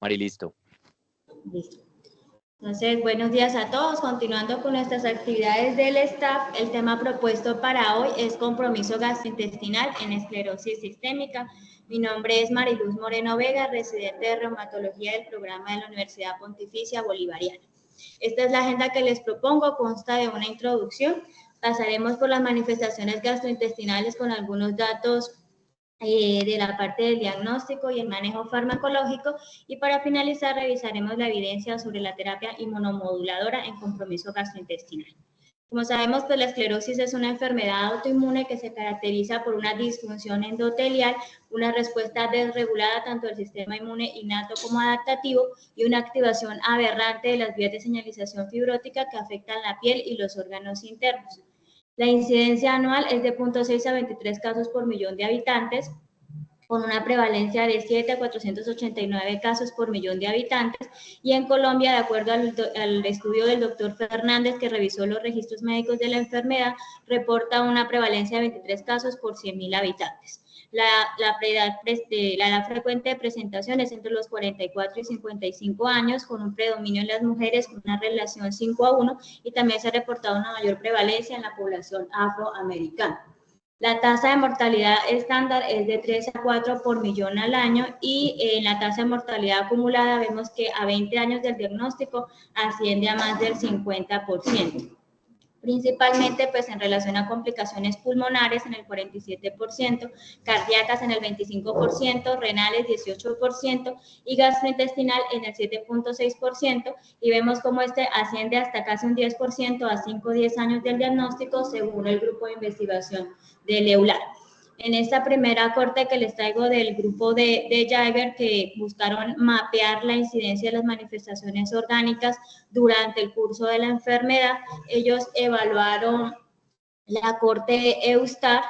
Mari, listo. Listo. Entonces, buenos días a todos. Continuando con nuestras actividades del staff, el tema propuesto para hoy es compromiso gastrointestinal en esclerosis sistémica. Mi nombre es Mariluz Moreno Vega, residente de reumatología del programa de la Universidad Pontificia Bolivariana. Esta es la agenda que les propongo, consta de una introducción. Pasaremos por las manifestaciones gastrointestinales con algunos datos de la parte del diagnóstico y el manejo farmacológico, y para finalizar revisaremos la evidencia sobre la terapia inmunomoduladora en compromiso gastrointestinal. Como sabemos, pues la esclerosis es una enfermedad autoinmune que se caracteriza por una disfunción endotelial, una respuesta desregulada tanto del sistema inmune innato como adaptativo y una activación aberrante de las vías de señalización fibrótica que afectan la piel y los órganos internos. La incidencia anual es de 0.6 a 23 casos por millón de habitantes, con una prevalencia de 7 a 489 casos por millón de habitantes, y en Colombia, de acuerdo al estudio del doctor Fernández, que revisó los registros médicos de la enfermedad, reporta una prevalencia de 23 casos por 100.000 habitantes. La edad frecuente de presentación es entre los 44 y 55 años, con un predominio en las mujeres con una relación 5:1, y también se ha reportado una mayor prevalencia en la población afroamericana. La tasa de mortalidad estándar es de 3 a 4 por millón al año, y en la tasa de mortalidad acumulada vemos que a 20 años del diagnóstico asciende a más del 50%. Principalmente pues en relación a complicaciones pulmonares en el 47%, cardíacas en el 25%, renales 18% y gastrointestinal en el 7.6%, y vemos cómo este asciende hasta casi un 10% a 5 o 10 años del diagnóstico según el grupo de investigación del EULAR. En esta primera corte que les traigo del grupo de Jagger, que buscaron mapear la incidencia de las manifestaciones orgánicas durante el curso de la enfermedad, ellos evaluaron la corte EUSTAR,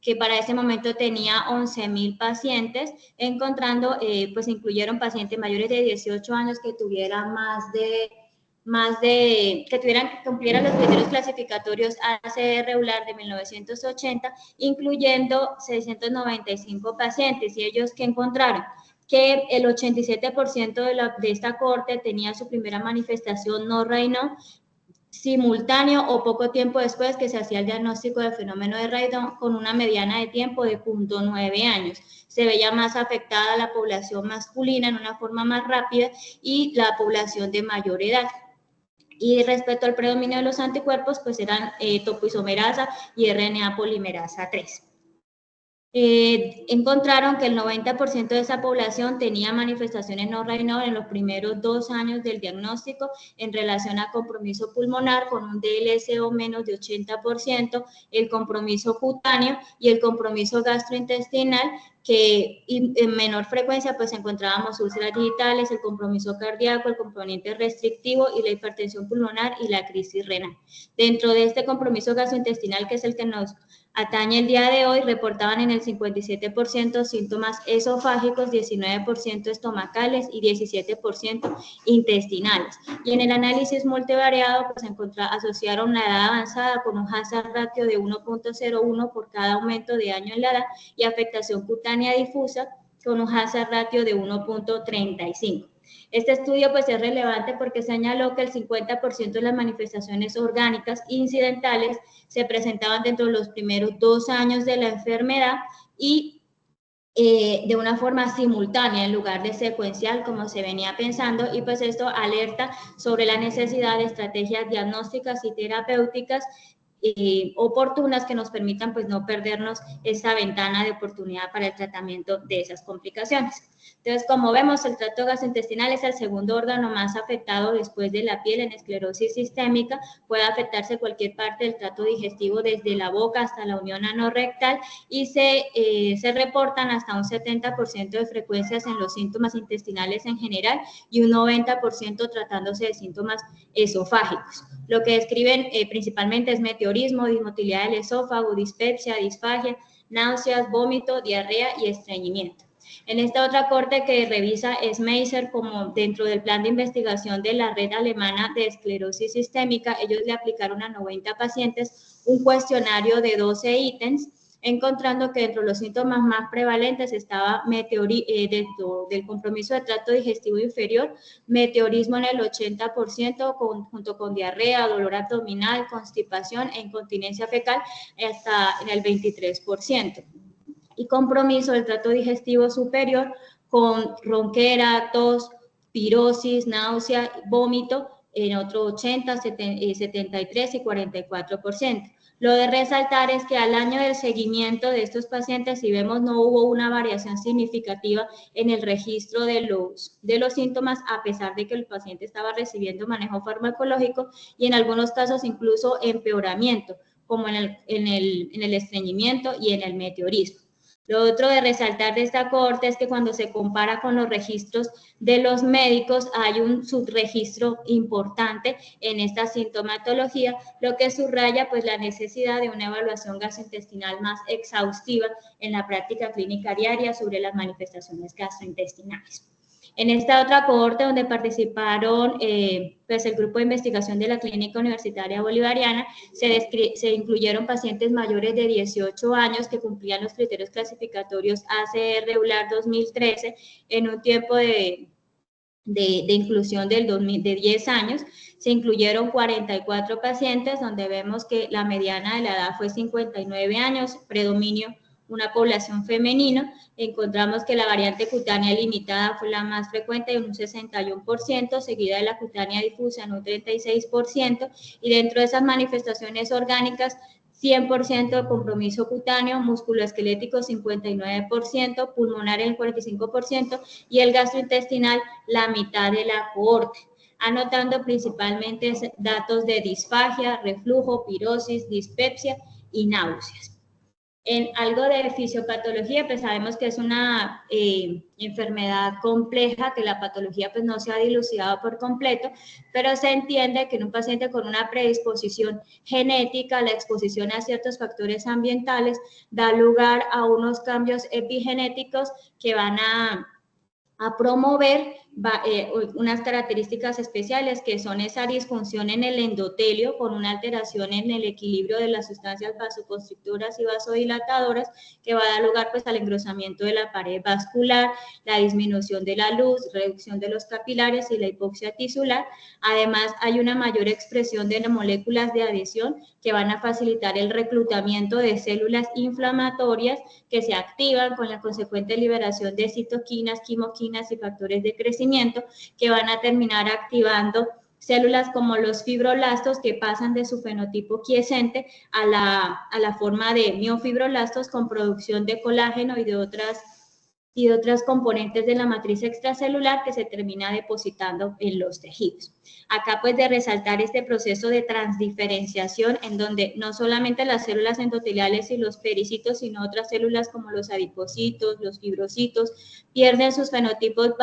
que para ese momento tenía 11.000 pacientes, encontrando, pues incluyeron pacientes mayores de 18 años que tuvieran que cumplieran los criterios clasificatorios ACR EULAR de 1980, incluyendo 695 pacientes, y ellos que encontraron que el 87% de esta corte tenía su primera manifestación no Raynaud simultáneo o poco tiempo después que se hacía el diagnóstico del fenómeno de Raynaud, con una mediana de tiempo de 0.9 años. Se veía más afectada la población masculina en una forma más rápida y la población de mayor edad. Y respecto al predominio de los anticuerpos, pues eran topoisomerasa y RNA polimerasa 3. Encontraron que el 90% de esa población tenía manifestaciones no Raynaud en los primeros 2 años del diagnóstico en relación a compromiso pulmonar, con un DLCO menos de 80%, el compromiso cutáneo y el compromiso gastrointestinal, que en menor frecuencia pues encontrábamos úlceras digitales, el compromiso cardíaco, el componente restrictivo y la hipertensión pulmonar y la crisis renal. Dentro de este compromiso gastrointestinal, que es el que nos atañe el día de hoy, reportaban en el 57% síntomas esofágicos, 19% estomacales y 17% intestinales. Y en el análisis multivariado, pues asociaron la edad avanzada con un hazard ratio de 1.01 por cada aumento de año en la edad, y afectación cutánea difusa con un hazard ratio de 1.35. Este estudio pues es relevante porque señaló que el 50% de las manifestaciones orgánicas incidentales se presentaban dentro de los primeros 2 años de la enfermedad y de una forma simultánea en lugar de secuencial como se venía pensando, y pues esto alerta sobre la necesidad de estrategias diagnósticas y terapéuticas oportunas que nos permitan pues no perdernos esa ventana de oportunidad para el tratamiento de esas complicaciones. Entonces, como vemos, el tracto gastrointestinal es el segundo órgano más afectado después de la piel en esclerosis sistémica. Puede afectarse cualquier parte del tracto digestivo, desde la boca hasta la unión anorrectal, y se reportan hasta un 70% de frecuencias en los síntomas intestinales en general y un 90% tratándose de síntomas esofágicos. Lo que describen principalmente es meteorismo, dismotilidad del esófago, dispepsia, disfagia, náuseas, vómito, diarrea y estreñimiento. En esta otra corte que revisa Schmeisser, como dentro del plan de investigación de la red alemana de esclerosis sistémica, ellos le aplicaron a 90 pacientes un cuestionario de 12 ítems encontrando que dentro de los síntomas más prevalentes estaba dentro del compromiso de tracto digestivo inferior, meteorismo en el 80%, junto con diarrea, dolor abdominal, constipación e incontinencia fecal hasta en el 23%. Y compromiso del tracto digestivo superior con ronquera, tos, pirosis, náusea, vómito en otro 80, 73 y 44%. Lo de resaltar es que al año del seguimiento de estos pacientes, si vemos, no hubo una variación significativa en el registro de los síntomas, a pesar de que el paciente estaba recibiendo manejo farmacológico y en algunos casos incluso empeoramiento, como en el estreñimiento y en el meteorismo. Lo otro de resaltar de esta cohorte es que cuando se compara con los registros de los médicos hay un subregistro importante en esta sintomatología, lo que subraya pues la necesidad de una evaluación gastrointestinal más exhaustiva en la práctica clínica diaria sobre las manifestaciones gastrointestinales. En esta otra cohorte donde participaron pues el grupo de investigación de la Clínica Universitaria Bolivariana, se incluyeron pacientes mayores de 18 años que cumplían los criterios clasificatorios ACR-EULAR 2013 en un tiempo de inclusión de 10 años. Se incluyeron 44 pacientes donde vemos que la mediana de la edad fue 59 años, predominio una población femenina. Encontramos que la variante cutánea limitada fue la más frecuente en un 61%, seguida de la cutánea difusa en un 36%, y dentro de esas manifestaciones orgánicas, 100% de compromiso cutáneo, musculoesquelético 59%, pulmonar el 45% y el gastrointestinal la mitad de la cohorte, anotando principalmente datos de disfagia, reflujo, pirosis, dispepsia y náuseas. En algo de fisiopatología, pues sabemos que es una enfermedad compleja, que la patología pues no se ha dilucidado por completo, pero se entiende que en un paciente con una predisposición genética, la exposición a ciertos factores ambientales da lugar a unos cambios epigenéticos que van a promover unas características especiales que son esa disfunción en el endotelio con una alteración en el equilibrio de las sustancias vasoconstrictoras y vasodilatadoras que va a dar lugar pues al engrosamiento de la pared vascular, la disminución de la luz, reducción de los capilares y la hipoxia tisular. Además hay una mayor expresión de moléculas de adhesión que van a facilitar el reclutamiento de células inflamatorias que se activan con la consecuente liberación de citoquinas, quimoquinas y factores de crecimiento que van a terminar activando células como los fibroblastos que pasan de su fenotipo quiescente a la forma de miofibroblastos con producción de colágeno y de otras componentes de la matriz extracelular que se termina depositando en los tejidos. Acá pues de resaltar este proceso de transdiferenciación en donde no solamente las células endoteliales y los pericitos, sino otras células como los adipocitos, los fibrocitos, pierden sus fenotipos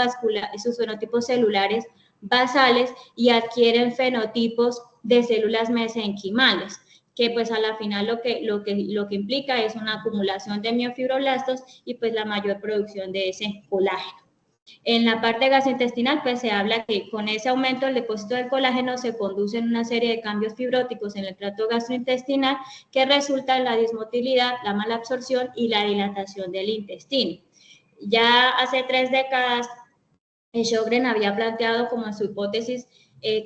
celulares basales y adquieren fenotipos de células mesenquimales, que pues a la final lo que implica es una acumulación de miofibroblastos y pues la mayor producción de ese colágeno. En la parte gastrointestinal pues se habla que con ese aumento del depósito del colágeno se conducen una serie de cambios fibróticos en el tracto gastrointestinal que resulta en la dismotilidad, la malabsorción y la dilatación del intestino. Ya hace 3 décadas Sjögren había planteado como su hipótesis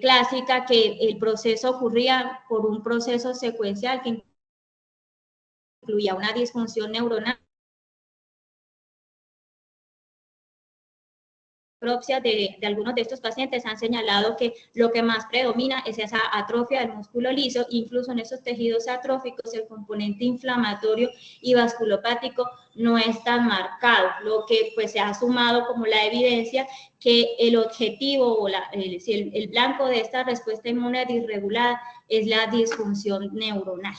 clásica que el proceso ocurría por un proceso secuencial que incluía una disfunción neuronal. De algunos de estos pacientes han señalado que lo que más predomina es esa atrofia del músculo liso, incluso en esos tejidos atróficos el componente inflamatorio y vasculopático no es tan marcado, lo que pues se ha sumado como la evidencia que el objetivo o el blanco de esta respuesta inmune disregulada es la disfunción neuronal.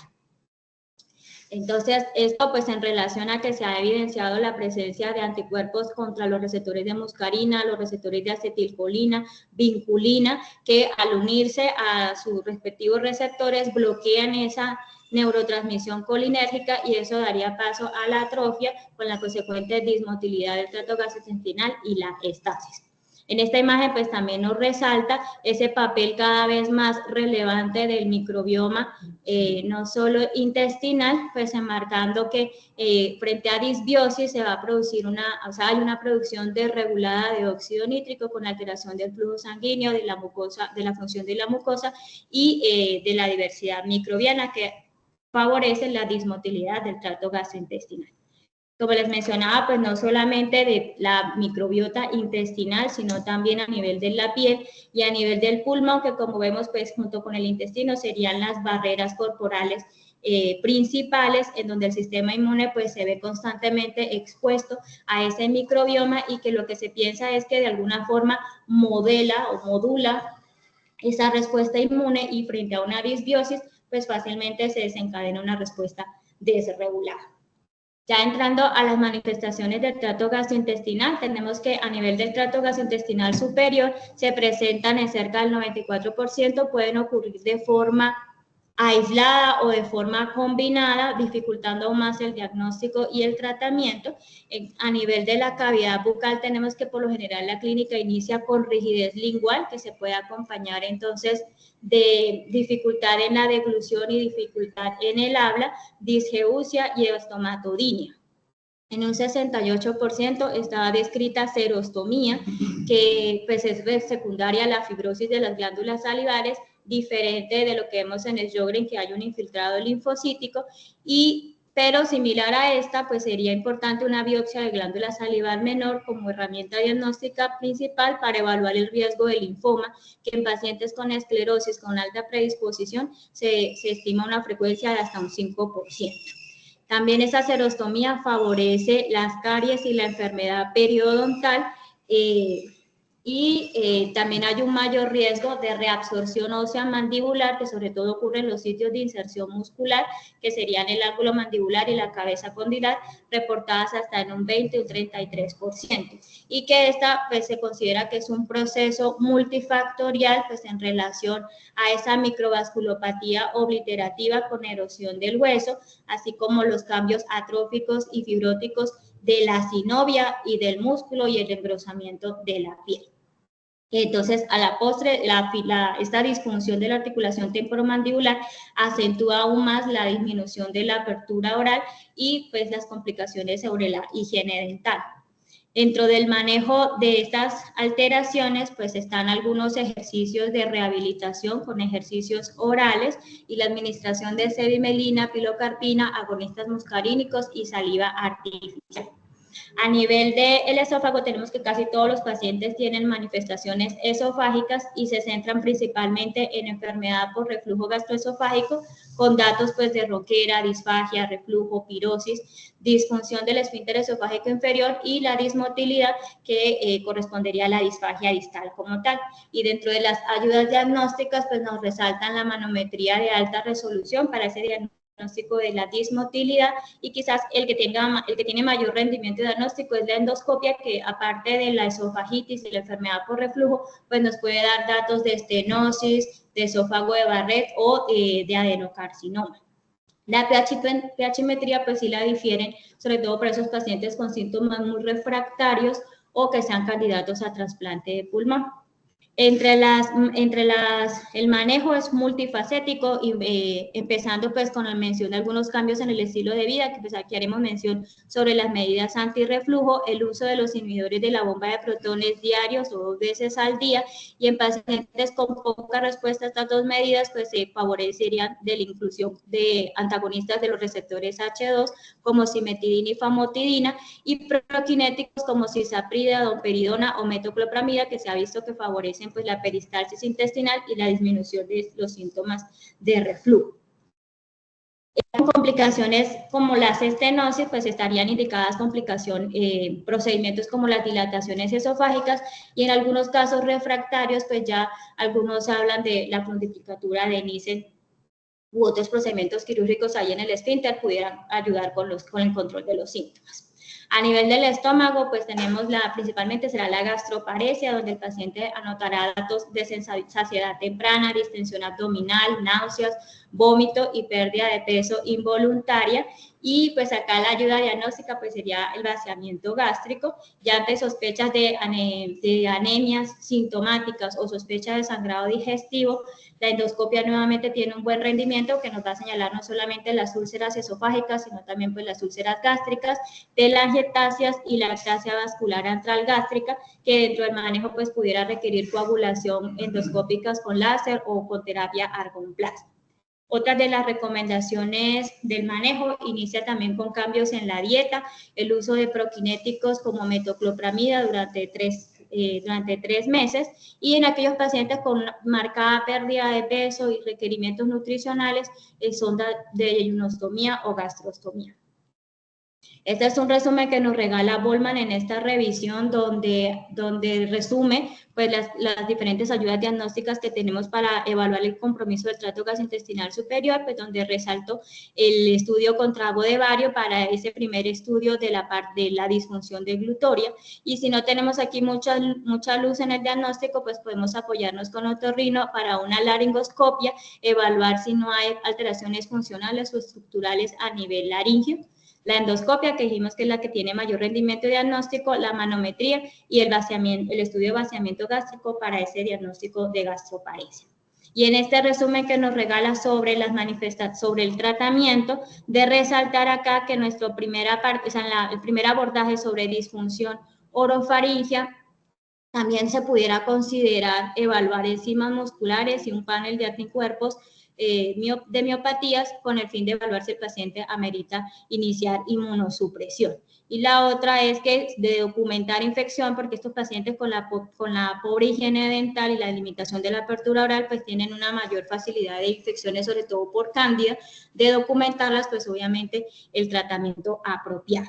Entonces, esto pues en relación a que se ha evidenciado la presencia de anticuerpos contra los receptores de muscarina, los receptores de acetilcolina, vinculina, que al unirse a sus respectivos receptores bloquean esa neurotransmisión colinérgica y eso daría paso a la atrofia con la consecuente dismotilidad del tracto gastrointestinal y la estasis. En esta imagen pues también nos resalta ese papel cada vez más relevante del microbioma, no solo intestinal, pues enmarcando que frente a disbiosis se va a producir hay una producción desregulada de óxido nítrico con alteración del flujo sanguíneo, de la mucosa, de la función de la mucosa y de la diversidad microbiana que favorece la dismotilidad del tracto gastrointestinal. Como les mencionaba, pues no solamente de la microbiota intestinal, sino también a nivel de la piel y a nivel del pulmón, que como vemos, pues junto con el intestino serían las barreras corporales principales, en donde el sistema inmune pues se ve constantemente expuesto a ese microbioma y que lo que se piensa es que de alguna forma modela o modula esa respuesta inmune y frente a una disbiosis, pues fácilmente se desencadena una respuesta desregulada. Ya entrando a las manifestaciones del tracto gastrointestinal, tenemos que a nivel del tracto gastrointestinal superior se presentan en cerca del 94%, pueden ocurrir de forma aislada o de forma combinada, dificultando aún más el diagnóstico y el tratamiento. A nivel de la cavidad bucal tenemos que por lo general la clínica inicia con rigidez lingual, que se puede acompañar entonces de dificultad en la deglución y dificultad en el habla, disgeusia y estomatodinia. En un 68% estaba descrita serostomía, que pues es secundaria a la fibrosis de las glándulas salivares, diferente de lo que vemos en el Sjögren, que hay un infiltrado linfocítico, pero similar a esta, pues sería importante una biopsia de glándula salivar menor como herramienta diagnóstica principal para evaluar el riesgo de linfoma, que en pacientes con esclerosis con alta predisposición se estima una frecuencia de hasta un 5%. También esa serostomía favorece las caries y la enfermedad periodontal también hay un mayor riesgo de reabsorción ósea mandibular, que sobre todo ocurre en los sitios de inserción muscular, que serían el ángulo mandibular y la cabeza condilar, reportadas hasta en un 20 o un 33%. Y que esta pues, se considera que es un proceso multifactorial pues, en relación a esa microvasculopatía obliterativa con erosión del hueso, así como los cambios atróficos y fibróticos de la sinovia y del músculo y el engrosamiento de la piel. Entonces, a la postre, esta disfunción de la articulación temporomandibular acentúa aún más la disminución de la apertura oral y pues las complicaciones sobre la higiene dental. Dentro del manejo de estas alteraciones, pues están algunos ejercicios de rehabilitación con ejercicios orales y la administración de sevimelina, pilocarpina, agonistas muscarínicos y saliva artificial. A nivel del esófago tenemos que casi todos los pacientes tienen manifestaciones esofágicas y se centran principalmente en enfermedad por reflujo gastroesofágico con datos pues de ronquera, disfagia, reflujo, pirosis, disfunción del esfínter esofágico inferior y la dismotilidad que correspondería a la disfagia distal como tal. Y dentro de las ayudas diagnósticas pues nos resaltan la manometría de alta resolución para ese diagnóstico de la dismotilidad y quizás el que tiene mayor rendimiento diagnóstico es la endoscopia, que aparte de la esofagitis y la enfermedad por reflujo, pues nos puede dar datos de estenosis, de esófago de Barrett o de adenocarcinoma. La pHimetría pues sí la difieren, sobre todo para esos pacientes con síntomas muy refractarios o que sean candidatos a trasplante de pulmón. El manejo es multifacético, empezando pues con la mención de algunos cambios en el estilo de vida, que pues aquí haremos mención sobre las medidas antirreflujo, el uso de los inhibidores de la bomba de protones diarios o 2 veces al día, y en pacientes con poca respuesta a estas dos medidas, pues se favorecerían de la inclusión de antagonistas de los receptores H2, como cimetidina y famotidina, y prokinéticos como cisaprida, domperidona o metoclopramida, que se ha visto que favorecen pues la peristalsis intestinal y la disminución de los síntomas de reflujo. En complicaciones como las estenosis, pues estarían indicadas procedimientos como las dilataciones esofágicas, y en algunos casos refractarios, pues ya algunos hablan de la fundificatura de Nissen u otros procedimientos quirúrgicos ahí en el esfínter pudieran ayudar con el control de los síntomas. A nivel del estómago, pues tenemos principalmente será la gastroparesia, donde el paciente anotará datos de saciedad temprana, distensión abdominal, náuseas, vómito y pérdida de peso involuntaria. Y pues acá la ayuda diagnóstica pues sería el vaciamiento gástrico. Ya ante sospechas de anemias sintomáticas o sospechas de sangrado digestivo, la endoscopia nuevamente tiene un buen rendimiento que nos va a señalar no solamente las úlceras esofágicas, sino también pues las úlceras gástricas, telangiectasias y lactasia vascular antral gástrica, que dentro del manejo pues pudiera requerir coagulación endoscópicas con láser o con terapia argonplasma. Otra de las recomendaciones del manejo inicia también con cambios en la dieta, el uso de prokinéticos como metoclopramida durante 3 meses, y en aquellos pacientes con marcada pérdida de peso y requerimientos nutricionales, sonda de yeyunostomía o gastrostomía. Este es un resumen que nos regala Bollmann en esta revisión donde resume pues, las diferentes ayudas diagnósticas que tenemos para evaluar el compromiso del tracto gastrointestinal superior, pues donde resalto el estudio con trago de bario para ese primer estudio de la disfunción deglutoria. Y si no tenemos aquí mucha luz en el diagnóstico, pues podemos apoyarnos con otorrino para una laringoscopia, evaluar si no hay alteraciones funcionales o estructurales a nivel laringio. La endoscopia, que dijimos que es la que tiene mayor rendimiento diagnóstico, la manometría y el estudio de vaciamiento gástrico para ese diagnóstico de gastroparesia. Y en este resumen que nos regala sobre las sobre el tratamiento, de resaltar acá que nuestro el primer abordaje sobre disfunción orofaringia, también se pudiera considerar evaluar enzimas musculares y un panel de anticuerpos de miopatías con el fin de evaluar si el paciente amerita iniciar inmunosupresión. Y la otra es que de documentar infección, porque estos pacientes con la pobre higiene dental y la limitación de la apertura oral, pues tienen una mayor facilidad de infecciones, sobre todo por cándida, de documentarlas, pues obviamente el tratamiento apropiado.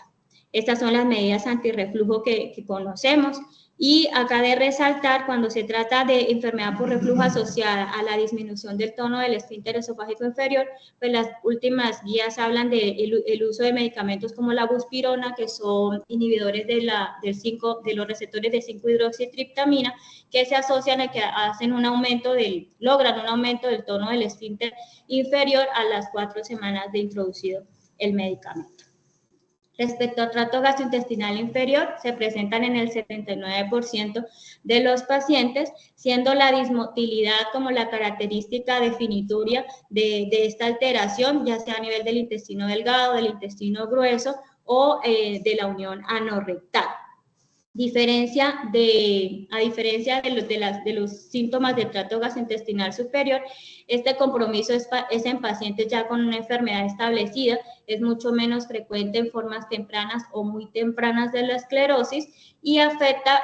Estas son las medidas antirreflujo que conocemos. Y acá de resaltar, cuando se trata de enfermedad por reflujo asociada a la disminución del tono del esfínter esofágico inferior, pues las últimas guías hablan del uso de medicamentos como la buspirona, que son inhibidores de los receptores de 5-hidroxitriptamina, que se asocian a que logran un aumento del tono del esfínter inferior a las 4 semanas de introducido el medicamento. Respecto al tracto gastrointestinal inferior, se presentan en el 79% de los pacientes, siendo la dismotilidad como la característica definitoria de esta alteración, ya sea a nivel del intestino delgado, del intestino grueso o de la unión anorrectal. A diferencia de los síntomas del tracto gastrointestinal superior, este compromiso es en pacientes ya con una enfermedad establecida, es mucho menos frecuente en formas tempranas o muy tempranas de la esclerosis y afecta,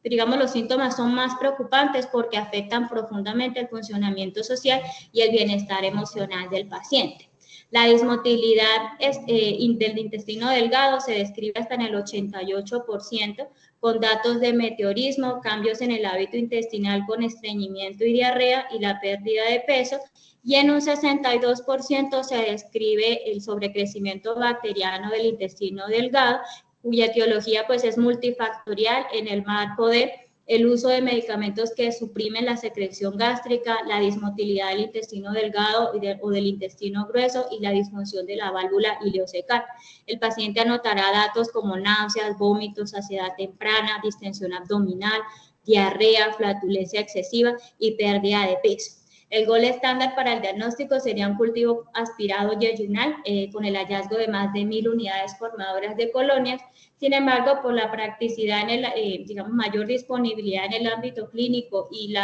digamos, los síntomas son más preocupantes porque afectan profundamente el funcionamiento social y el bienestar emocional del paciente. La dismotilidad del intestino delgado se describe hasta en el 88%, con datos de meteorismo, cambios en el hábito intestinal con estreñimiento y diarrea y la pérdida de peso, y en un 62% se describe el sobrecrecimiento bacteriano del intestino delgado, cuya etiología pues es multifactorial en el marco de el uso de medicamentos que suprimen la secreción gástrica, la dismotilidad del intestino delgado o del intestino grueso y la disfunción de la válvula ileocecal. El paciente anotará datos como náuseas, vómitos, saciedad temprana, distensión abdominal, diarrea, flatulencia excesiva y pérdida de peso. El gol estándar para el diagnóstico sería un cultivo aspirado yeyunal con el hallazgo de más de 1000 unidades formadoras de colonias. Sin embargo, por la practicidad, digamos, mayor disponibilidad en el ámbito clínico y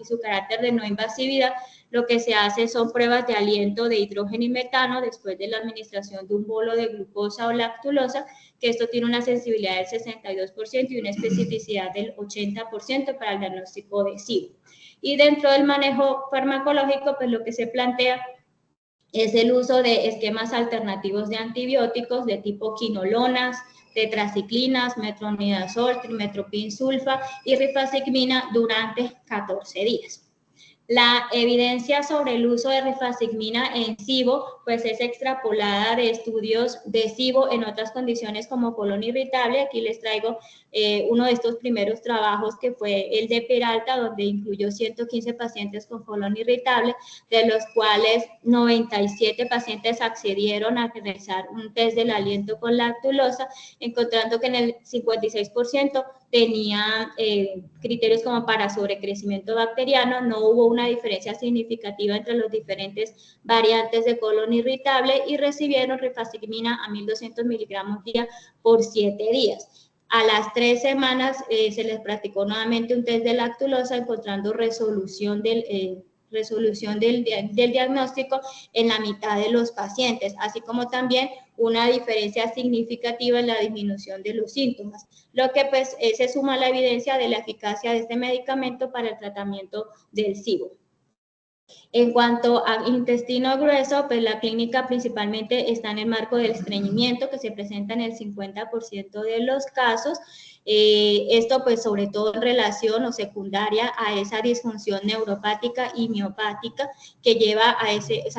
su carácter de no invasividad, lo que se hace son pruebas de aliento de hidrógeno y metano después de la administración de un bolo de glucosa o lactulosa, que esto tiene una sensibilidad del 62% y una especificidad del 80% para el diagnóstico de SIBO. Y dentro del manejo farmacológico, pues lo que se plantea es el uso de esquemas alternativos de antibióticos de tipo quinolonas, tetraciclinas, metronidazol, trimestoprim sulfa y rifacimina durante 14 días. La evidencia sobre el uso de rifacimina en SIBO pues es extrapolada de estudios de SIBO en otras condiciones como colon irritable. Aquí les traigo uno de estos primeros trabajos que fue el de Peralta, donde incluyó 115 pacientes con colon irritable, de los cuales 97 pacientes accedieron a realizar un test del aliento con lactulosa, encontrando que en el 56% tenía criterios como para sobrecrecimiento bacteriano. No hubo una diferencia significativa entre los diferentes variantes de colon irritable y recibieron rifaximirona a 1200 miligramos día por 7 días. A las 3 semanas se les practicó nuevamente un test de lactulosa, encontrando resolución del diagnóstico en la mitad de los pacientes, así como también una diferencia significativa en la disminución de los síntomas, lo que pues se suma a la evidencia de la eficacia de este medicamento para el tratamiento del SIBO. En cuanto a intestino grueso, pues la clínica principalmente está en el marco del estreñimiento, que se presenta en el 50% de los casos. Esto pues sobre todo en relación o secundaria a esa disfunción neuropática y miopática que lleva a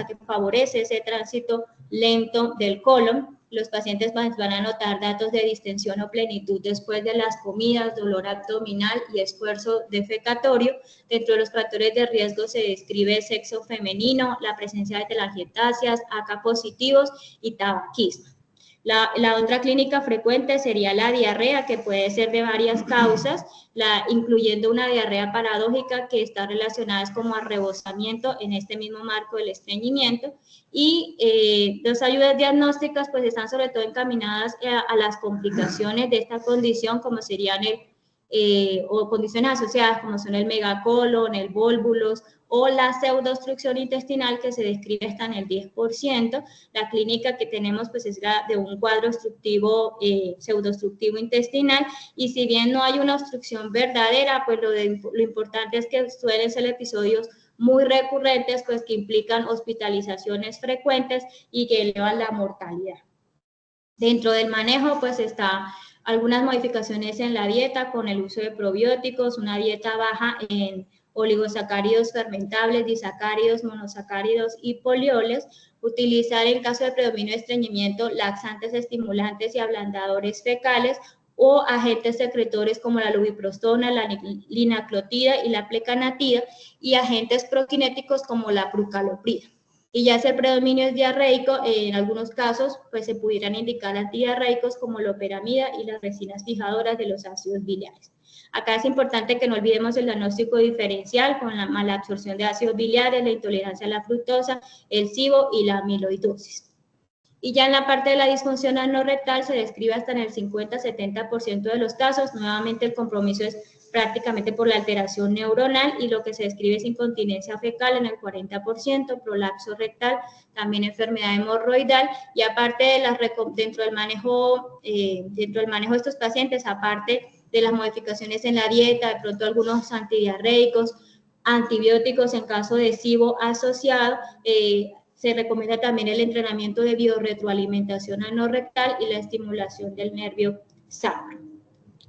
que favorece ese tránsito lento del colon. Los pacientes van a notar datos de distensión o plenitud después de las comidas, dolor abdominal y esfuerzo defecatorio. Dentro de los factores de riesgo se describe sexo femenino, la presencia de telangiectasias, AK positivos y tabaquismo. La otra clínica frecuente sería la diarrea, que puede ser de varias causas, incluyendo una diarrea paradójica que está relacionada como a rebosamiento en este mismo marco del estreñimiento. Y las ayudas diagnósticas pues están sobre todo encaminadas a las complicaciones de esta condición, como serían o condiciones asociadas como son el megacolon, el volvulus o la pseudoobstrucción intestinal, que se describe hasta en el 10%. La clínica que tenemos pues es la de un cuadro obstructivo, pseudoobstructivo intestinal, y si bien no hay una obstrucción verdadera, pues lo importante es que suelen ser episodios muy recurrentes, pues que implican hospitalizaciones frecuentes y que elevan la mortalidad. Dentro del manejo pues está algunas modificaciones en la dieta con el uso de probióticos, una dieta baja en oligosacáridos fermentables, disacáridos, monosacáridos y polioles, utilizar en caso de predominio de estreñimiento laxantes, estimulantes y ablandadores fecales o agentes secretores como la lubiprostona, la linaclotida y la plecanatida, y agentes prokinéticos como la prucaloprida. Y ya si el predominio es diarreico, en algunos casos pues se pudieran indicar antidiarreicos como la loperamida y las resinas fijadoras de los ácidos biliares. Acá es importante que no olvidemos el diagnóstico diferencial con la mala absorción de ácidos biliares, la intolerancia a la fructosa, el SIBO y la amiloidosis. Y ya en la parte de la disfunción anorrectal se describe hasta en el 50-70% de los casos. Nuevamente el compromiso es prácticamente por la alteración neuronal, y lo que se describe es incontinencia fecal en el 40%, prolapso rectal, también enfermedad hemorroidal. Y aparte de dentro del manejo de estos pacientes, aparte de las modificaciones en la dieta, de pronto algunos antidiarreicos, antibióticos en caso de SIBO asociado, se recomienda también el entrenamiento de biorretroalimentación anorrectal y la estimulación del nervio sacro.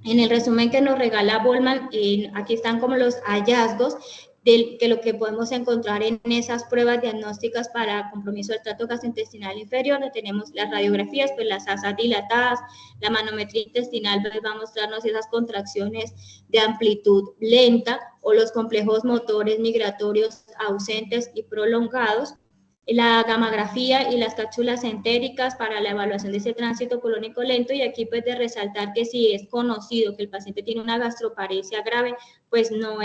En el resumen que nos regala Bollmann, aquí están como los hallazgos de lo que podemos encontrar en esas pruebas diagnósticas para compromiso del tracto gastrointestinal inferior. Tenemos las radiografías, pues las asas dilatadas, la manometría intestinal pues, va a mostrarnos esas contracciones de amplitud lenta o los complejos motores migratorios ausentes y prolongados, la gamografía y las cápsulas entéricas para la evaluación de ese tránsito colónico lento. Y aquí pues de resaltar que si es conocido que el paciente tiene una gastroparesia grave, pues no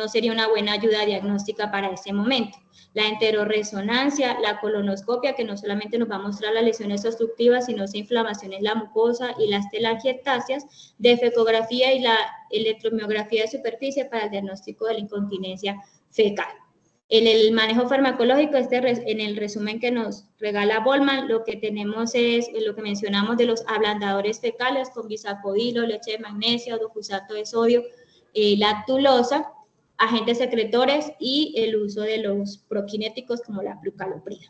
sería una buena ayuda diagnóstica para ese momento. La enterorresonancia, la colonoscopia, que no solamente nos va a mostrar las lesiones obstructivas, sino esa inflamación en la mucosa y las telangiectasias, defecografía y la electromiografía de superficie para el diagnóstico de la incontinencia fecal. En el manejo farmacológico, en el resumen que nos regala Bollmann, lo que tenemos es lo que mencionamos de los ablandadores fecales con bisacodilo, leche de magnesia, dofusato de sodio, lactulosa, agentes secretores y el uso de los prokinéticos como la prucaloprida.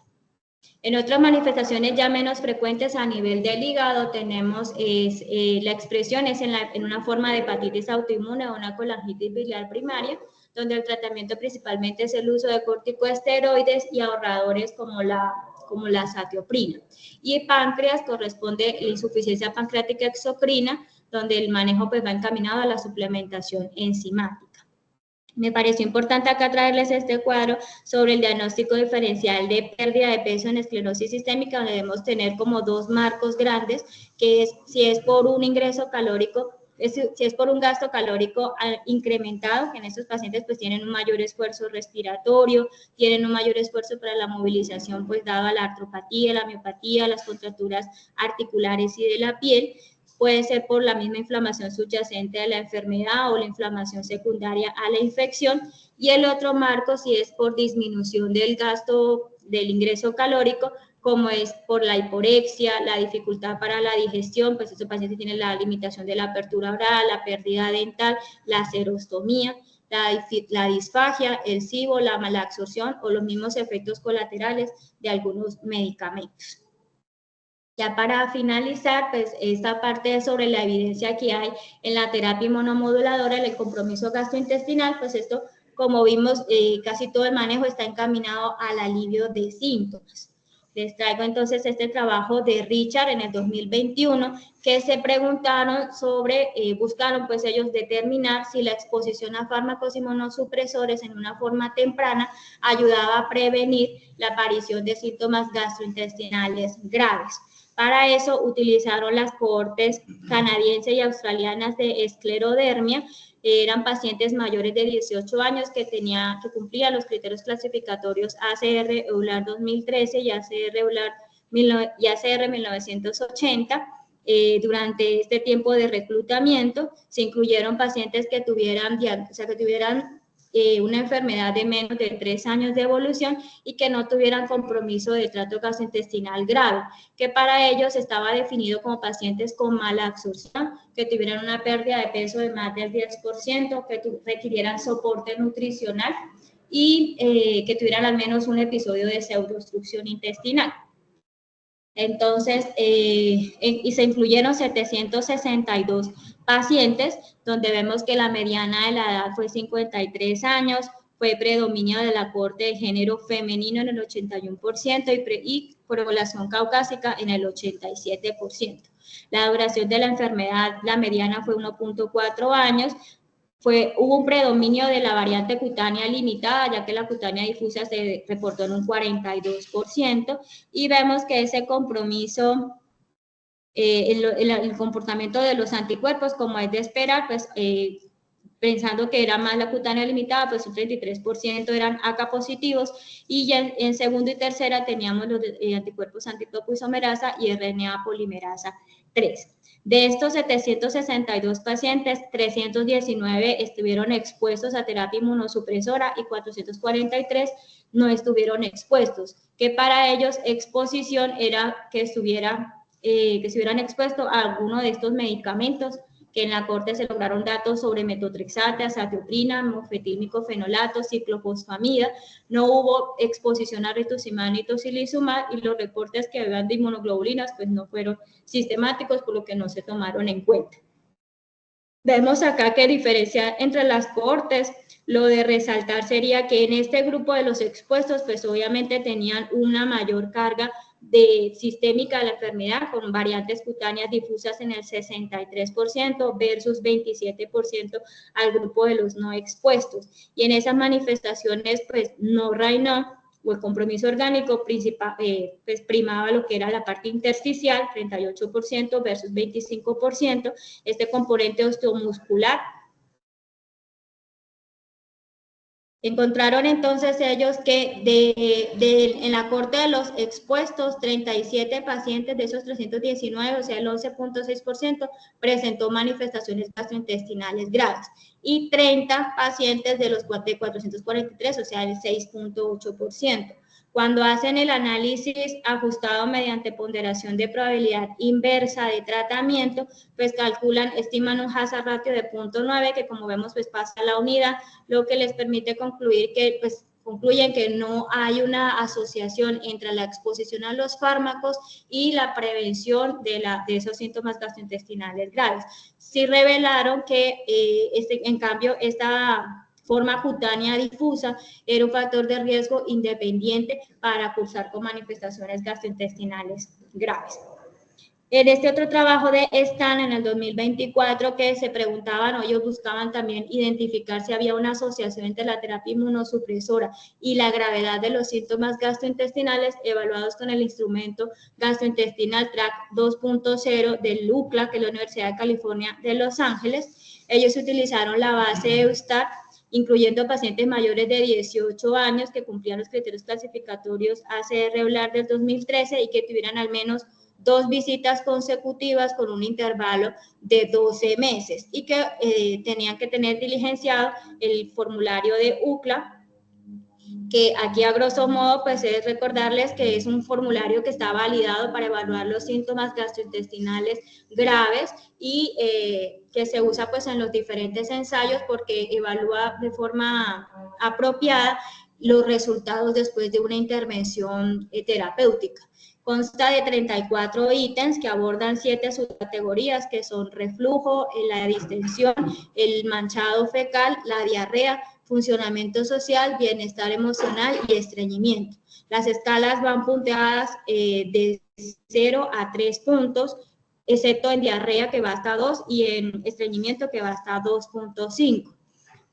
En otras manifestaciones ya menos frecuentes a nivel del hígado tenemos la expresión es en una forma de hepatitis autoinmune o una colangitis biliar primaria, donde el tratamiento principalmente es el uso de corticosteroides y ahorradores como la azatioprina. Y páncreas corresponde la insuficiencia pancreática exocrina, donde el manejo pues va encaminado a la suplementación enzimática. Me pareció importante acá traerles este cuadro sobre el diagnóstico diferencial de pérdida de peso en esclerosis sistémica, donde debemos tener como dos marcos grandes, que es si es por un ingreso calórico, si es por un gasto calórico incrementado, que en estos pacientes pues tienen un mayor esfuerzo respiratorio, tienen un mayor esfuerzo para la movilización, pues dada la artropatía, la miopatía, las contracturas articulares y de la piel. Puede ser por la misma inflamación subyacente a la enfermedad o la inflamación secundaria a la infección. Y el otro marco, si es por disminución del gasto del ingreso calórico, como es por la hiporexia, la dificultad para la digestión, pues estos pacientes tienen la limitación de la apertura oral, la pérdida dental, la serostomía, la disfagia, el SIBO, la mala absorción o los mismos efectos colaterales de algunos medicamentos. Ya para finalizar, pues esta parte sobre la evidencia que hay en la terapia inmunomoduladora, el compromiso gastrointestinal, pues esto, como vimos, casi todo el manejo está encaminado al alivio de síntomas. Les traigo entonces este trabajo de Richard en el 2021, que se preguntaron sobre, buscaron pues ellos determinar si la exposición a fármacos inmunosupresores en una forma temprana ayudaba a prevenir la aparición de síntomas gastrointestinales graves. Para eso utilizaron las cohortes canadienses y australianas de esclerodermia. Eran pacientes mayores de 18 años que cumplían los criterios clasificatorios ACR EULAR 2013 y ACR 1980. Durante este tiempo de reclutamiento se incluyeron pacientes que tuvieran una enfermedad de menos de 3 años de evolución y que no tuvieran compromiso de trato gastrointestinal grave, que para ellos estaba definido como pacientes con mala absorción, que tuvieran una pérdida de peso de más del 10%, que requirieran soporte nutricional y que tuvieran al menos un episodio de pseudoobstrucción intestinal. Entonces, y se incluyeron 762 pacientes, donde vemos que la mediana de la edad fue 53 años, fue predominio de la cohorte de género femenino en el 81% y población caucásica en el 87%. La duración de la enfermedad, la mediana fue 1.4 años, hubo un predominio de la variante cutánea limitada, ya que la cutánea difusa se reportó en un 42%, y vemos que ese compromiso, el comportamiento de los anticuerpos, como es de esperar, pues pensando que era más la cutánea limitada, pues un 33% eran AK positivos, y ya en segundo y tercera teníamos los anticuerpos antitopoisomerasa y RNA polimerasa 3. De estos 762 pacientes, 319 estuvieron expuestos a terapia inmunosupresora y 443 no estuvieron expuestos, que para ellos exposición era que se hubieran expuesto a alguno de estos medicamentos, que en la corte se lograron datos sobre metotrexate, azatioprina, mofetilmicofenolato, ciclofosfamida. No hubo exposición a rituximab ni tocilizumab, y los reportes que habían de inmunoglobulinas pues no fueron sistemáticos, por lo que no se tomaron en cuenta. Vemos acá que diferencia entre las cohortes. Lo de resaltar sería que en este grupo de los expuestos pues obviamente tenían una mayor carga sistémica de la enfermedad, con variantes cutáneas difusas en el 63% versus 27% al grupo de los no expuestos. Y en esas manifestaciones, pues no reinó, o el compromiso orgánico pues primaba lo que era la parte intersticial, 38% versus 25%, este componente osteomuscular. Encontraron entonces ellos que en la corte de los expuestos, 37 pacientes de esos 319, o sea el 11.6%, presentó manifestaciones gastrointestinales graves, y 30 pacientes de los 443, o sea el 6.8%. Cuando hacen el análisis ajustado mediante ponderación de probabilidad inversa de tratamiento, pues estiman un hazard ratio de 0.9, que como vemos pues pasa a la unidad, lo que les permite concluyen que no hay una asociación entre la exposición a los fármacos y la prevención de esos síntomas gastrointestinales graves. Sí revelaron que, en cambio, forma cutánea difusa era un factor de riesgo independiente para cursar con manifestaciones gastrointestinales graves. En este otro trabajo de Stan en el 2024 que se preguntaban o ellos buscaban también identificar si había una asociación entre la terapia inmunosupresora y la gravedad de los síntomas gastrointestinales evaluados con el instrumento gastrointestinal TRACK 2.0 del UCLA, que es la Universidad de California de Los Ángeles. Ellos utilizaron la base EUSTAR, incluyendo pacientes mayores de 18 años que cumplían los criterios clasificatorios ACR-EULAR del 2013 y que tuvieran al menos 2 visitas consecutivas con un intervalo de 12 meses y que tenían que tener diligenciado el formulario de UCLA, que aquí a grosso modo pues es recordarles que es un formulario que está validado para evaluar los síntomas gastrointestinales graves y que se usa pues en los diferentes ensayos porque evalúa de forma apropiada los resultados después de una intervención terapéutica. Consta de 34 ítems que abordan 7 subcategorías que son reflujo, la distensión, el manchado fecal, la diarrea, funcionamiento social, bienestar emocional y estreñimiento. Las escalas van punteadas de 0 a 3 puntos, excepto en diarrea que va hasta 2 y en estreñimiento que va hasta 2.5.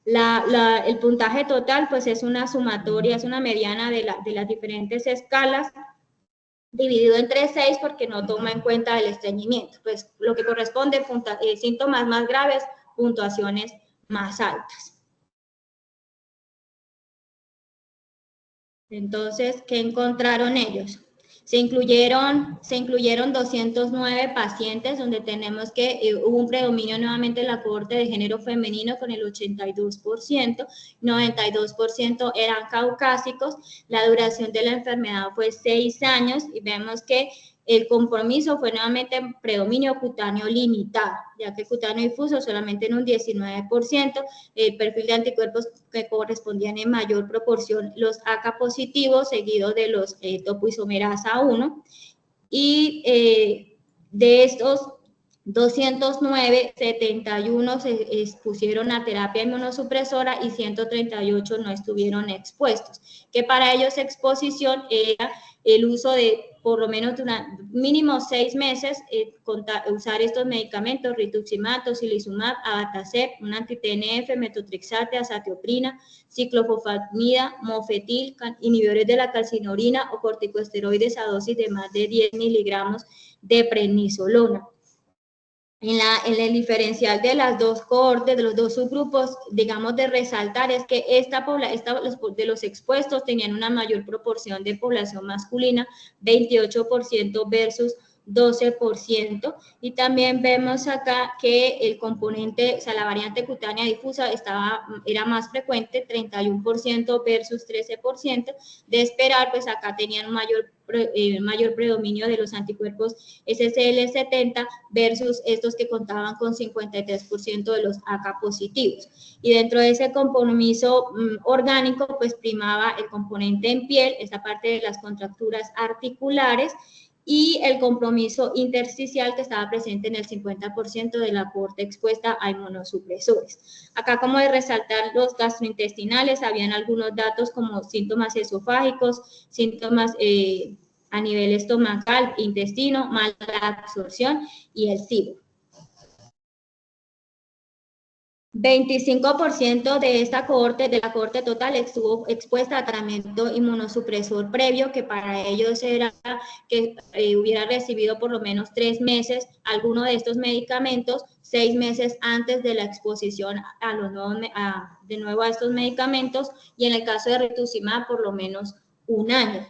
El puntaje total pues es una sumatoria, es una mediana de las diferentes escalas, dividido entre 6 porque no toma en cuenta el estreñimiento, pues lo que corresponde síntomas más graves, puntuaciones más altas. Entonces, ¿qué encontraron ellos? Se incluyeron 209 pacientes donde tenemos que hubo un predominio nuevamente en la cohorte de género femenino con el 82%, 92% eran caucásicos, la duración de la enfermedad fue 6 años y vemos que el compromiso fue nuevamente en predominio cutáneo limitado, ya que cutáneo difuso solamente en un 19%, el perfil de anticuerpos que correspondían en mayor proporción los AK positivos, seguido de los topoisomerasa 1, y de estos 209, 71 se expusieron a terapia inmunosupresora y 138 no estuvieron expuestos, que para ellos exposición era el uso de por lo menos mínimo 6 meses usar estos medicamentos, rituximab, tocilizumab, abatacept, un anti-TNF, metotrexate, azatioprina, ciclofosfamida, mofetil, inhibidores de la calcinorina o corticosteroides a dosis de más de 10 miligramos de prednisolona. En el diferencial de las dos cohortes, de los dos subgrupos, digamos de resaltar es que de los expuestos tenían una mayor proporción de población masculina, 28% versus 12%, y también vemos acá que el componente, o sea, la variante cutánea difusa era más frecuente, 31% versus 13%, de esperar, pues acá tenían un mayor predominio de los anticuerpos SCL70 versus estos que contaban con 53% de los AK positivos. Y dentro de ese compromiso orgánico, pues primaba el componente en piel, esta parte de las contracturas articulares, y el compromiso intersticial que estaba presente en el 50% de la cohorte expuesta a inmunosupresores. Acá, como de resaltar los gastrointestinales, habían algunos datos como síntomas esofágicos, síntomas a nivel estomacal, intestino, mala absorción y el SIBO. 25% de esta cohorte, de la cohorte total, estuvo expuesta a tratamiento inmunosupresor previo, que para ellos era que hubiera recibido por lo menos 3 meses alguno de estos medicamentos, 6 meses antes de la exposición de nuevo a estos medicamentos, y en el caso de rituximab por lo menos 1 año.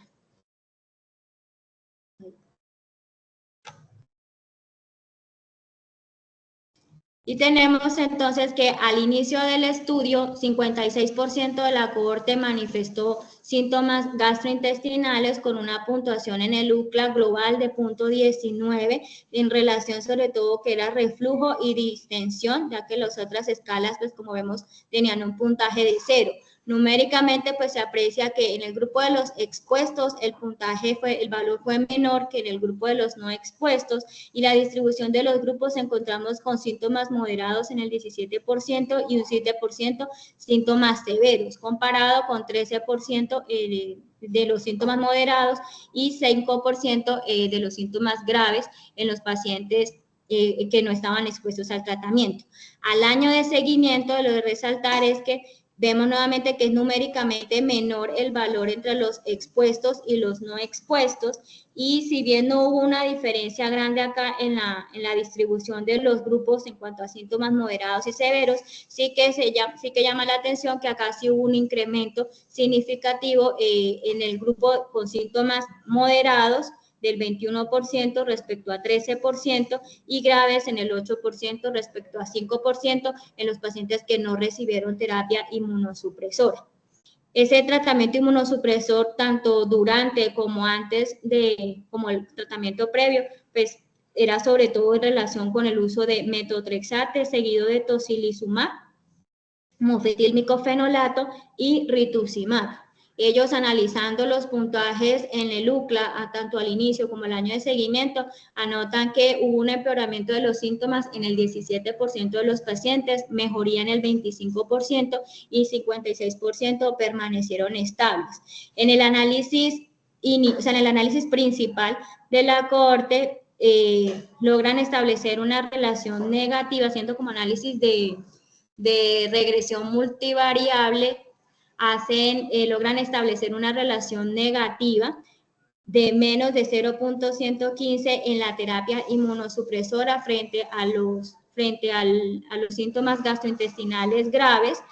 Y tenemos entonces que al inicio del estudio, 56% de la cohorte manifestó síntomas gastrointestinales con una puntuación en el UCLA global de 0.19 en relación sobre todo que era reflujo y distensión, ya que las otras escalas, pues como vemos, tenían un puntaje de 0. Numéricamente, pues se aprecia que en el grupo de los expuestos el valor fue menor que en el grupo de los no expuestos, y la distribución de los grupos encontramos con síntomas moderados en el 17% y un 7% síntomas severos, comparado con 13% de los síntomas moderados y 5% de los síntomas graves en los pacientes que no estaban expuestos al tratamiento. Al año de seguimiento, lo de resaltar es que vemos nuevamente que es numéricamente menor el valor entre los expuestos y los no expuestos, y si bien no hubo una diferencia grande acá en la distribución de los grupos en cuanto a síntomas moderados y severos, sí que llama la atención que acá sí hubo un incremento significativo en el grupo con síntomas moderados, del 21% respecto a 13%, y graves en el 8% respecto a 5% en los pacientes que no recibieron terapia inmunosupresora. Ese tratamiento inmunosupresor, tanto durante como como el tratamiento previo, pues era sobre todo en relación con el uso de metotrexate seguido de tocilizumab, mofetilmicofenolato y rituximab. Ellos, analizando los puntajes en el UCLA, tanto al inicio como al año de seguimiento, anotan que hubo un empeoramiento de los síntomas en el 17% de los pacientes, mejoría en el 25% y 56% permanecieron estables. En el análisis principal de la cohorte, logran establecer una relación negativa, haciendo como análisis de regresión multivariable, logran establecer una relación negativa de menos de 0.115 en la terapia inmunosupresora frente a los síntomas gastrointestinales graves,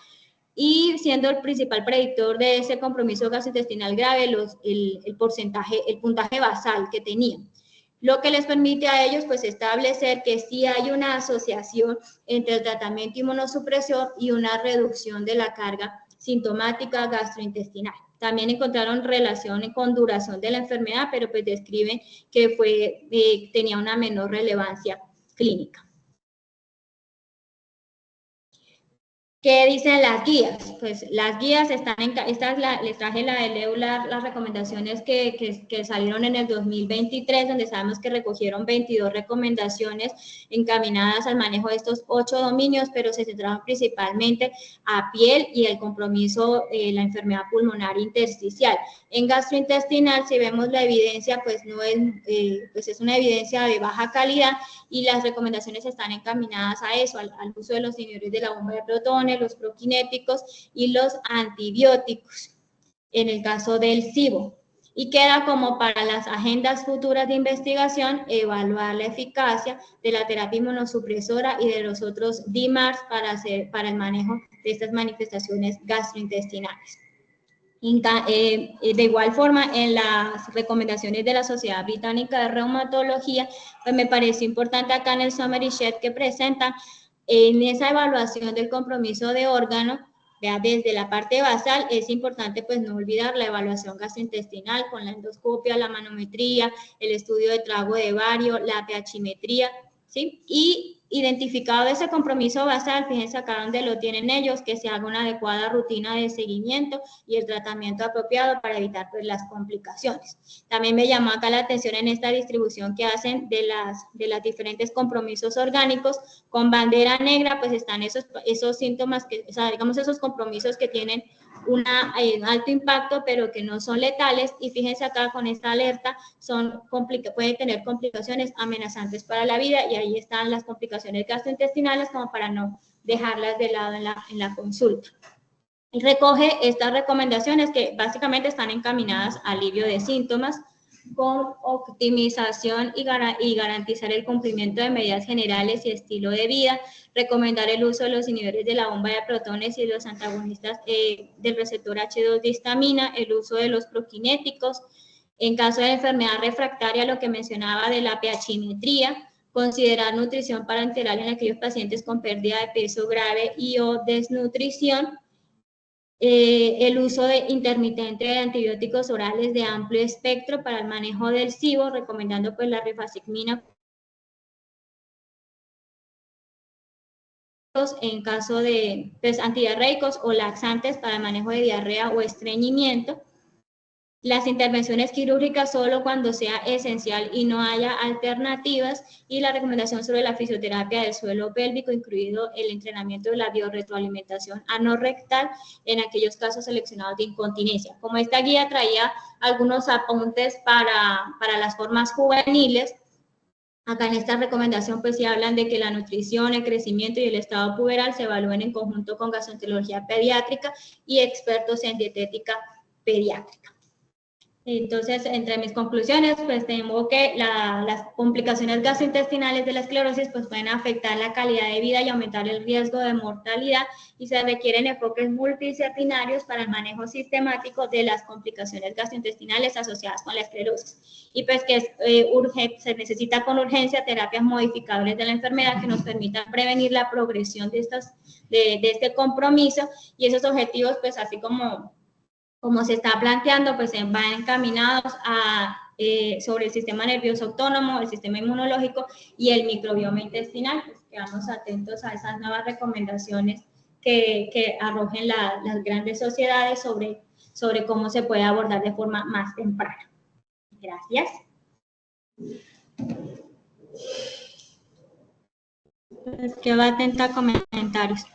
y siendo el principal predictor de ese compromiso gastrointestinal grave el puntaje basal que tenían, lo que les permite a ellos pues establecer que sí hay una asociación entre el tratamiento inmunosupresor y una reducción de la carga sintomática gastrointestinal. También encontraron relación con duración de la enfermedad, pero pues describen que tenía una menor relevancia clínica. ¿Qué dicen las guías? Pues las guías les traje la de EULAR, las recomendaciones que salieron en el 2023, donde sabemos que recogieron 22 recomendaciones encaminadas al manejo de estos 8 dominios, pero se centraron principalmente a piel y el compromiso, la enfermedad pulmonar intersticial. En gastrointestinal, si vemos la evidencia, pues no es, pues es una evidencia de baja calidad, y las recomendaciones están encaminadas a eso, al uso de los inhibidores de la bomba de protones, los prokinéticos y los antibióticos, en el caso del SIBO. Y queda como para las agendas futuras de investigación evaluar la eficacia de la terapia inmunosupresora y de los otros DMARDs para el manejo de estas manifestaciones gastrointestinales. De igual forma, en las recomendaciones de la Sociedad Británica de Reumatología, pues me pareció importante acá en el summary sheet que presentan, en esa evaluación del compromiso de órgano, vea, desde la parte basal es importante pues no olvidar la evaluación gastrointestinal con la endoscopia, la manometría, el estudio de trago de bario, la pHimetría, ¿sí? Y identificado ese compromiso basal, fíjense acá donde lo tienen ellos, que se haga una adecuada rutina de seguimiento y el tratamiento apropiado para evitar pues las complicaciones. También me llamó acá la atención en esta distribución que hacen de las diferentes compromisos orgánicos. Con bandera negra pues están esos síntomas, o sea, digamos esos compromisos que tienen un alto impacto pero que no son letales, y fíjense acá con esta alerta pueden tener complicaciones amenazantes para la vida, y ahí están las complicaciones gastrointestinales como para no dejarlas de lado en la consulta. Y recoge estas recomendaciones que básicamente están encaminadas a alivio de síntomas, con optimización y garantizar el cumplimiento de medidas generales y estilo de vida, recomendar el uso de los inhibidores de la bomba de protones y los antagonistas del receptor H2 de histamina, el uso de los prokinéticos. En caso de enfermedad refractaria, lo que mencionaba de la pHimetría, considerar nutrición parenteral en aquellos pacientes con pérdida de peso grave y o desnutrición. El uso intermitente de antibióticos orales de amplio espectro para el manejo del SIBO, recomendando pues la rifaximirina en caso de pues, antidiarreicos o laxantes para el manejo de diarrea o estreñimiento. Las intervenciones quirúrgicas solo cuando sea esencial y no haya alternativas, y la recomendación sobre la fisioterapia del suelo pélvico, incluido el entrenamiento de la biorretroalimentación anorrectal en aquellos casos seleccionados de incontinencia. Como esta guía traía algunos apuntes para las formas juveniles, acá en esta recomendación pues sí hablan de que la nutrición, el crecimiento y el estado puberal se evalúen en conjunto con gastroenterología pediátrica y expertos en dietética pediátrica. Entonces, entre mis conclusiones, pues tengo que las complicaciones gastrointestinales de la esclerosis pues pueden afectar la calidad de vida y aumentar el riesgo de mortalidad, y se requieren enfoques multidisciplinarios para el manejo sistemático de las complicaciones gastrointestinales asociadas con la esclerosis. Y pues que se necesita con urgencia terapias modificables de la enfermedad que nos permitan prevenir la progresión de este compromiso, y esos objetivos pues así como se está planteando, pues van encaminados sobre el sistema nervioso autónomo, el sistema inmunológico y el microbioma intestinal. Pues quedamos atentos a esas nuevas recomendaciones que arrojen las grandes sociedades sobre cómo se puede abordar de forma más temprana. Gracias. Pues quedo atenta a comentarios.